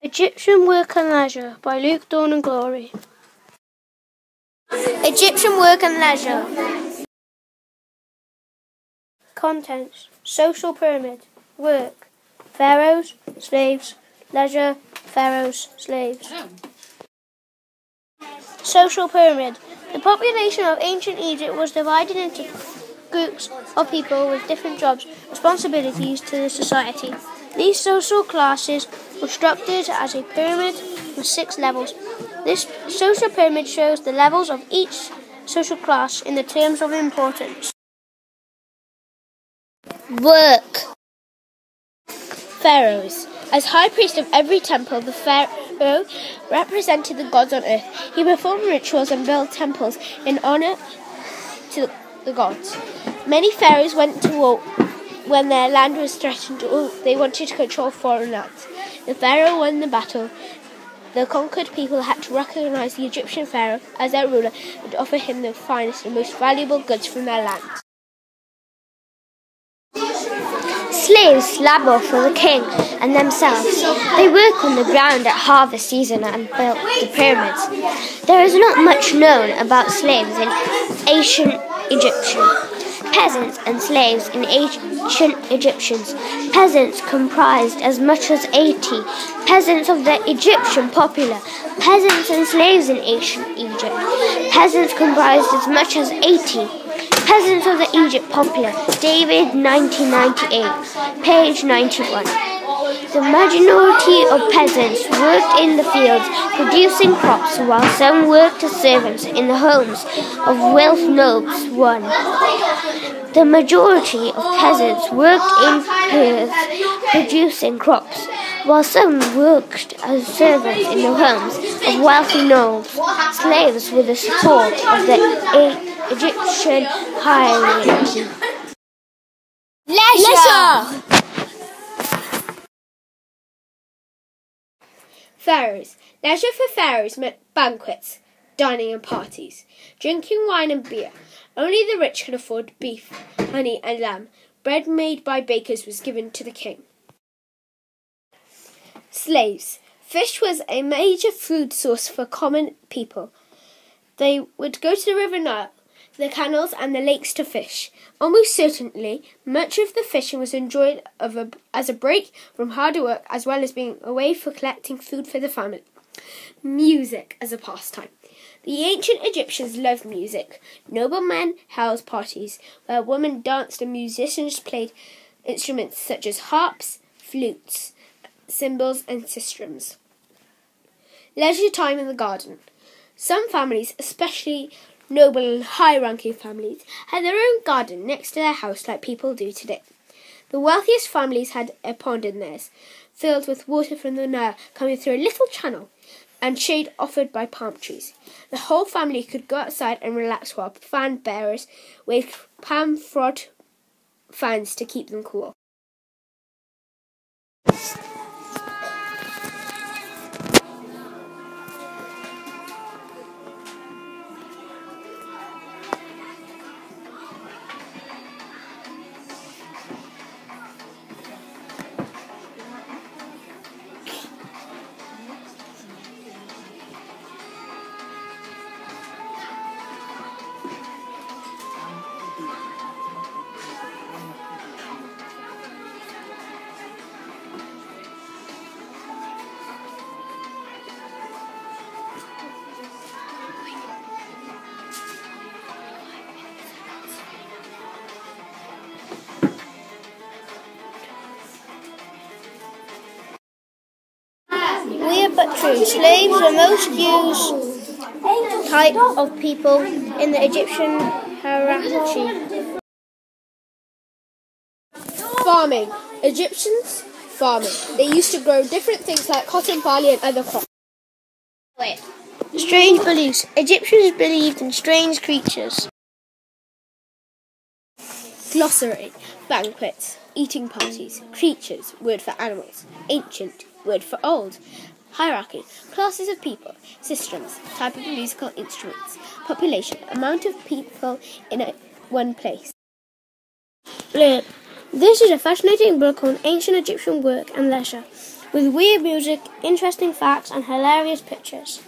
Egyptian Work and Leisure by Luke, Dawn and Glory. Egyptian Work and Leisure. Contents: social pyramid, work, pharaohs, slaves, leisure, pharaohs, slaves. Social pyramid. The population of ancient Egypt was divided into groups of people with different jobs, responsibilities to the society. These social classes were structured as a pyramid with 6 levels. This social pyramid shows the levels of each social class in the terms of importance. Work. Pharaohs. As high priest of every temple, the pharaoh represented the gods on earth. He performed rituals and built temples in honor to the gods. Many pharaohs went to war when their land was threatened or they wanted to control foreign lands. The pharaoh won the battle. The conquered people had to recognize the Egyptian pharaoh as their ruler and offer him the finest and most valuable goods from their land. Slaves labor for the king and themselves. They work on the ground at harvest season and build the pyramids. There is not much known about slaves in ancient Egyptian. Peasants and slaves in ancient Egyptians. Peasants comprised as much as 80. Peasants of the Egyptian popular. Peasants and slaves in ancient Egypt. Peasants comprised as much as 80. Peasants of the Egypt popular. David, 1998, page 91. The majority of peasants worked in the fields producing crops, while some worked as servants in the homes of wealth nobles. 1. The majority of peasants worked in fields producing crops, while some worked as servants in the homes of wealthy nobles. Slaves were the support of the Egyptian hierarchy. Leisure. Pharaohs. Leisure for pharaohs meant banquets, dining and parties, drinking wine and beer. Only the rich could afford beef, honey and lamb. Bread made by bakers was given to the king. Slaves. Fish was a major food source for common people. They would go to the River Nile, the canals and the lakes to fish. Almost certainly, much of the fishing was enjoyed as a break from hard work, as well as being a way for collecting food for the family. Music as a pastime. The ancient Egyptians loved music. Noblemen held parties where women danced and musicians played instruments such as harps, flutes, cymbals and sistrums. Leisure time in the garden. Some families, especially noble and high-ranking families, had their own garden next to their house like people do today. The wealthiest families had a pond in theirs, filled with water from the Nile coming through a little channel, and shade offered by palm trees. The whole family could go outside and relax while fan bearers waved palm frond fans to keep them cool. Weird but true. Slaves were most used type of people in the Egyptian hierarchy. Farming. Egyptians farming. They used to grow different things like cotton, barley and other crops. Strange beliefs. Egyptians believed in strange creatures. Glossary. Banquets. Eating parties. Creatures. Word for animals. Ancient. Word for old. Hierarchy. Classes of people. Systems. Type of musical instruments. Population. Amount of people in one place. Blurb. This is a fascinating book on ancient Egyptian work and leisure. with weird music, interesting facts, and hilarious pictures.